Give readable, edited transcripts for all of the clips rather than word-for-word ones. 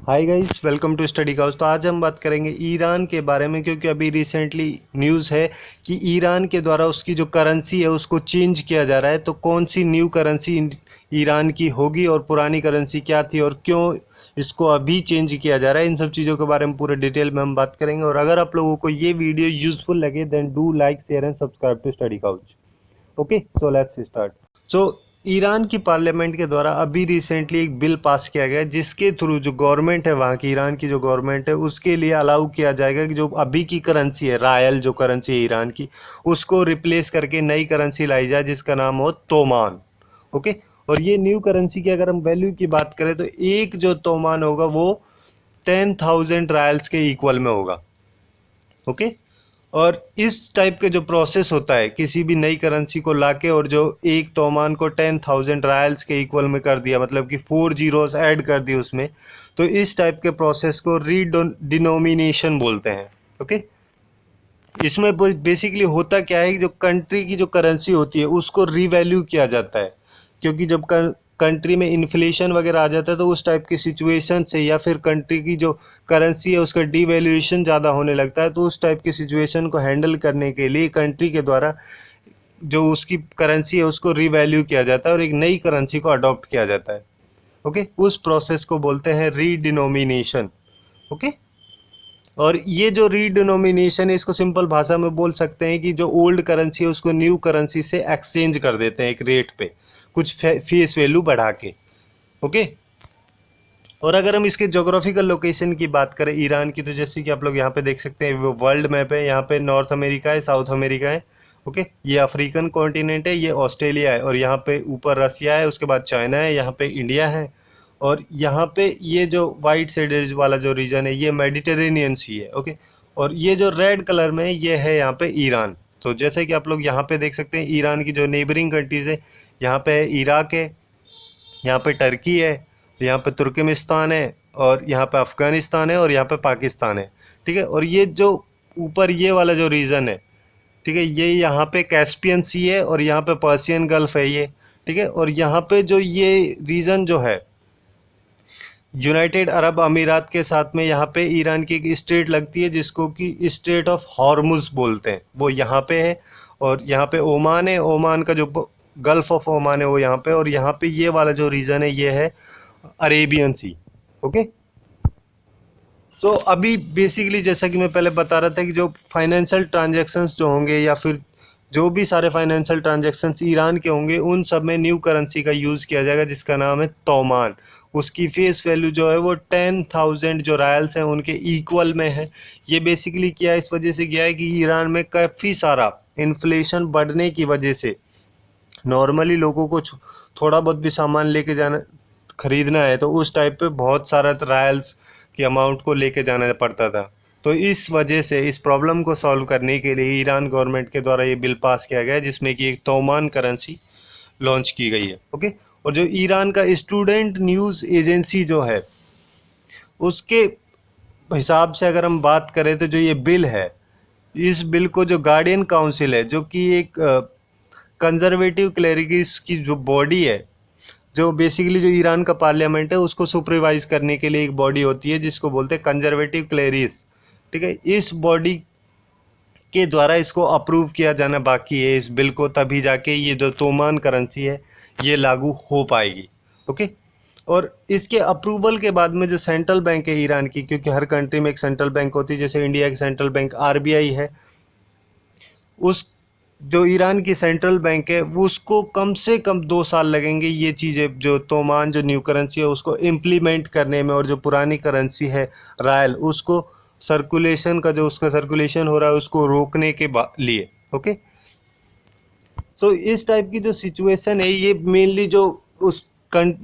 Hi guys, welcome to Study Couch. तो आज हम बात करेंगे ईरान के बारे में, क्योंकि अभी रिसेंटली न्यूज़ है कि ईरान के द्वारा उसकी जो करेंसी है उसको चेंज किया जा रहा है। तो कौन सी न्यू करेंसी ईरान की होगी और पुरानी करेंसी क्या थी और क्यों इसको अभी चेंज किया जा रहा है, इन सब चीज़ों के बारे में पूरे डिटेल में हम बात करेंगे। और अगर आप लोगों को ये वीडियो यूजफुल लगे then do like, share and subscribe to Study Couch. Okay, so let's start. So Iran की पार्लियामेंट के द्वारा अभी रिसेंटली एक बिल पास किया गया जिसके थ्रू जो गवर्नमेंट है, वहाँ की ईरान की जो गवर्नमेंट है, उसके लिए अलाउ किया जाएगा कि जो अभी की करेंसी है, रायल जो करेंसी है ईरान की, उसको रिप्लेस करके नई करेंसी लाई जाए जिसका नाम हो तोमान। ओके, और ये न्यू करेंसी की अगर हम वैल्यू की बात करें तो एक जो तोमान होगा वो 10,000 रायल्स के इक्वल में होगा। ओके, और इस टाइप के जो प्रोसेस होता है किसी भी नई करेंसी को लाके और जो एक तोमान को 10,000 रायल्स के इक्वल में कर दिया, मतलब कि 4 जीरोस ऐड कर दिए उसमें, तो इस टाइप के प्रोसेस को रीडिनोमिनेशन बोलते हैं। ओके, इसमें बेसिकली होता क्या है कि जो कंट्री की जो करेंसी होती है उसको रीवैल्यू किया जाता है, क्योंकि जब कंट्री में इन्फ्लेशन वगैरह आ जाता है तो उस टाइप की सिचुएशन से, या फिर कंट्री की जो करेंसी है उसका डीवैल्यूएशन ज़्यादा होने लगता है, तो उस टाइप की सिचुएशन को हैंडल करने के लिए कंट्री के द्वारा जो उसकी करेंसी है उसको रीवैल्यू किया जाता है और एक नई करेंसी को अडॉप्ट किया जाता है। ओके, उस प्रोसेस को बोलते हैं रीडिनोमिनेशन। ओके, और ये जो रीडिनोमिनेशन है इसको सिंपल भाषा में बोल सकते हैं कि जो ओल्ड करेंसी है उसको न्यू करेंसी से एक्सचेंज कर देते हैं एक रेट पे, कुछ फेस वैल्यू बढ़ा के। ओके, और अगर हम इसके जोग्राफिकल लोकेशन की बात करें ईरान की, तो जैसे कि आप लोग यहाँ पे देख सकते हैं वो वर्ल्ड मैप है। यहाँ पे नॉर्थ अमेरिका है, साउथ अमेरिका है। ओके, ये अफ्रीकन कॉन्टिनेंट है, ये ऑस्ट्रेलिया है, और यहाँ पे ऊपर रसिया है, उसके बाद चाइना है, यहाँ पे इंडिया है, और यहाँ पे ये जो वाइट शेडेड वाला जो रीजन है ये मेडिटेरेनियन सी है। ओके, और ये जो रेड कलर में है ये है यहाँ पे ईरान। तो जैसे कि आप लोग यहाँ पे देख सकते हैं ईरान की जो नेबरिंग कंट्रीज है, यहाँ पे है इराक है, यहाँ पे टर्की है, यहाँ पे तुर्कमेनिस्तान है, और यहाँ पे अफ़गानिस्तान है, और यहाँ पे पाकिस्तान है। ठीक है, और ये जो ऊपर ये वाला जो रीजन है, ठीक है, ये यहाँ पे कैस्पियन सी है और यहाँ पे पर्शियन गल्फ है ये। ठीक है, और यहाँ पे जो ये रीजन जो है यूनाइटेड अरब अमीरात के साथ में, यहाँ पे ईरान की एक स्टेट लगती है जिसको कि स्टेट ऑफ हॉर्मुज बोलते हैं, वो यहाँ पे है। और यहाँ पे ओमान है, ओमान का जो गल्फ ऑफ ओमान है वो यहाँ पे, और यहाँ पे ये वाला जो रीजन है ये है अरेबियन सी। ओके, तो अभी बेसिकली जैसा कि मैं पहले बता रहा था कि जो फाइनेंशियल ट्रांजैक्शंस जो होंगे या फिर जो भी सारे फाइनेंशियल ट्रांजैक्शंस ईरान के होंगे उन सब में न्यू करेंसी का यूज़ किया जाएगा जिसका नाम है तोमान। उसकी फेस वैल्यू जो है वो 10,000 जो रायल्स हैं उनके इक्वल में है। ये बेसिकली किया इस वजह से किया है कि ईरान में काफ़ी सारा इन्फ्लेशन बढ़ने की वजह से नॉर्मली लोगों को थोड़ा बहुत भी सामान लेके जाना खरीदना है तो उस टाइप पे बहुत सारा रायल्स की अमाउंट को लेके जाना पड़ता था। तो इस वजह से इस प्रॉब्लम को सॉल्व करने के लिए ईरान गवर्नमेंट के द्वारा ये बिल पास किया गया है जिसमें कि एक तोमान करेंसी लॉन्च की गई है। ओके, और जो ईरान का स्टूडेंट न्यूज़ एजेंसी जो है उसके हिसाब से अगर हम बात करें तो जो ये बिल है, इस बिल को जो गार्डियन काउंसिल है, जो कि एक कंजर्वेटिव क्लेरिकीज की जो बॉडी है, जो बेसिकली जो ईरान का पार्लियामेंट है उसको सुपरवाइज करने के लिए एक बॉडी होती है जिसको बोलते हैं कंजर्वेटिव क्लेरिस। ठीक है, इस बॉडी के द्वारा इसको अप्रूव किया जाना बाकी है इस बिल को, तभी जाके ये जो तोमान करेंसी है ये लागू हो पाएगी। ओके, और इसके अप्रूवल के बाद में जो सेंट्रल बैंक है ईरान की, क्योंकि हर कंट्री में एक सेंट्रल बैंक होती है, जैसे इंडिया की सेंट्रल बैंक आरबीआई है, उस जो ईरान की सेंट्रल बैंक है वो उसको कम से कम 2 साल लगेंगे ये चीज़ें, जो तोमान जो न्यू करेंसी है उसको इम्प्लीमेंट करने में, और जो पुरानी करेंसी है रायल उसको सर्कुलेशन का जो उसका सर्कुलेशन हो रहा है उसको रोकने के लिए। ओके, सो इस टाइप की जो सिचुएशन है ये मेनली जो उस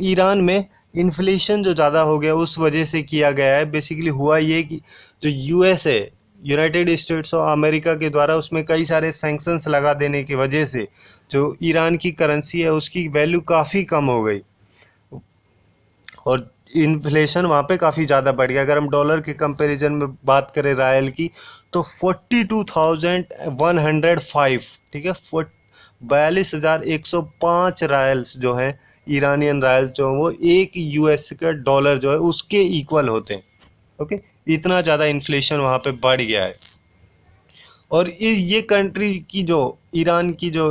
ईरान में इन्फ्लेशन जो ज़्यादा हो गया उस वजह से किया गया है। बेसिकली हुआ ये कि जो यूएस है, यूनाइटेड स्टेट्स ऑफ अमेरिका के द्वारा उसमें कई सारे सैंक्शंस लगा देने की वजह से जो ईरान की करेंसी है उसकी वैल्यू काफ़ी कम हो गई और इन्फ्लेशन वहाँ पे काफ़ी ज़्यादा बढ़ गया। अगर हम डॉलर के कंपैरिजन में बात करें रायल की तो 42,105, ठीक है, 42,105 रायल्स जो हैं ईरानियन रायल जो है वो एक यूएस का डॉलर जो है उसके इक्वल होते हैं। ओके, इतना ज़्यादा इन्फ्लेशन वहाँ पे बढ़ गया है। और ये कंट्री की जो ईरान की जो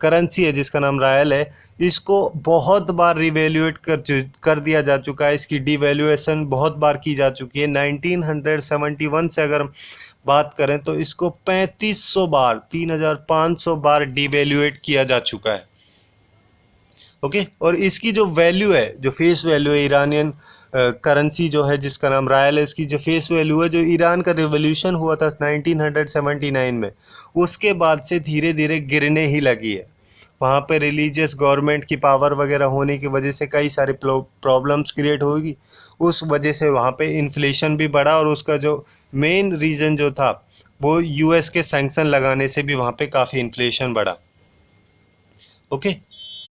करेंसी है जिसका नाम रायल है, इसको बहुत बार रिवैल्यूएट कर दिया जा चुका है। इसकी डिवैल्यूएशन बहुत बार की जा चुकी है। 1971 से अगर हम बात करें तो इसको 3500 बार, 3500 बार डिवैल्यूएट किया जा चुका है। ओके, और इसकी जो वैल्यू है, जो फेस वैल्यू है ईरानियन करेंसी जो है जिसका नाम रायल है, इसकी जो फेस वैल्यू है, जो ईरान का रिवॉल्यूशन हुआ था 1979 में, उसके बाद से धीरे धीरे गिरने ही लगी है। वहाँ पे रिलीजियस गवर्नमेंट की पावर वगैरह होने की वजह से कई सारे प्रॉब्लम्स क्रिएट होगी। उस वजह से वहाँ पे इन्फ्लेशन भी बढ़ा, और उसका जो मेन रीज़न जो था वो यूएस के सैंक्शन लगाने से भी वहाँ पे काफ़ी इन्फ्लेशन बढ़ा। ओके,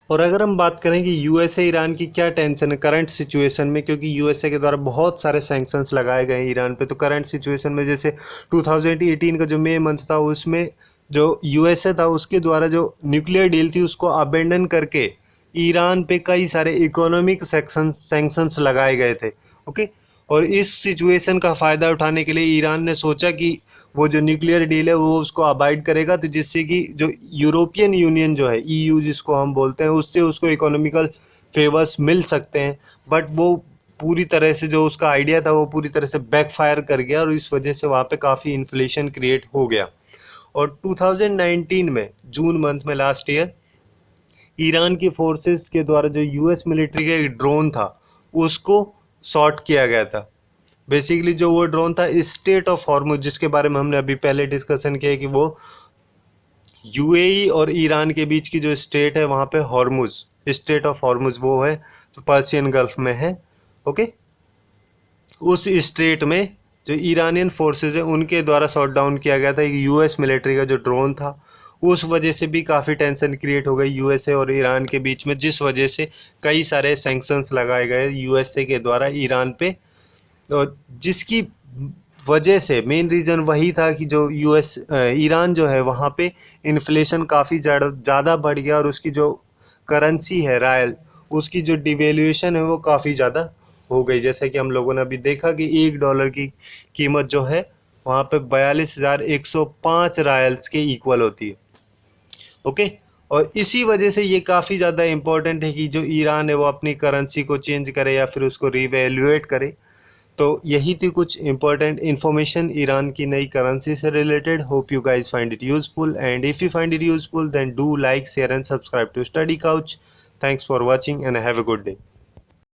और अगर हम बात करें कि यूएसए ईरान की क्या टेंशन है करंट सिचुएशन में, क्योंकि यूएसए के द्वारा बहुत सारे सैंक्शंस लगाए गए हैं ईरान पे, तो करंट सिचुएशन में जैसे 2018 का जो मई मंथ था उसमें जो यूएसए था उसके द्वारा जो न्यूक्लियर डील थी उसको अबेंडन करके ईरान पे कई सारे इकोनॉमिक सैंक्शंस लगाए गए थे। ओके, और इस सिचुएशन का फ़ायदा उठाने के लिए ईरान ने सोचा कि वो जो न्यूक्लियर डील है वो उसको अबाइड करेगा, तो जिससे कि जो यूरोपियन यूनियन जो है, ईयू जिसको हम बोलते हैं, उससे उसको इकोनॉमिकल फेवर्स मिल सकते हैं। बट वो पूरी तरह से जो उसका आइडिया था वो पूरी तरह से बैकफायर कर गया, और इस वजह से वहाँ पे काफ़ी इन्फ्लेशन क्रिएट हो गया। और 2019 में जून मंथ में लास्ट ईयर ईरान की फोर्सेस के द्वारा जो यूएस मिलिट्री का एक ड्रोन था उसको शॉट किया गया था। बेसिकली जो वो ड्रोन था स्टेट ऑफ हॉर्मुज, जिसके बारे में हमने अभी पहले डिस्कशन किया कि वो यूएई और ईरान के बीच की जो स्टेट है वहाँ पे हॉर्मुज, स्टेट ऑफ हॉर्मुज वो है जो पर्शियन गल्फ में है। ओके, उस स्टेट में जो ईरानियन फोर्सेज है उनके द्वारा शॉट डाउन किया गया था एक यूएस मिलिट्री का जो ड्रोन था। उस वजह से भी काफ़ी टेंशन क्रिएट हो गई यूएसए और ईरान के बीच में, जिस वजह से कई सारे सैंक्शंस लगाए गए यूएसए के द्वारा ईरान पे, और जिसकी वजह से मेन रीज़न वही था कि जो ईरान जो है वहाँ पे इन्फ्लेशन काफ़ी ज़्यादा बढ़ गया, और उसकी जो करेंसी है रायल, उसकी जो डिवेल्यूएशन है वो काफ़ी ज़्यादा हो गई। जैसे कि हम लोगों ने अभी देखा कि $1 की कीमत जो है वहाँ पे 42,105 रायल्स के इक्वल होती है। ओके, और इसी वजह से ये काफ़ी ज़्यादा इम्पोर्टेंट है कि जो ईरान है वो अपनी करेंसी को चेंज करे या फिर उसको रीवैल्यूएट करे। तो यही थी कुछ इंपॉर्टेंट इन्फॉर्मेशन ईरान की नई करेंसी से related. Hope you guys find it useful, and if you find it useful then do like, share and subscribe to Study Couch. Thanks for watching and have a good day.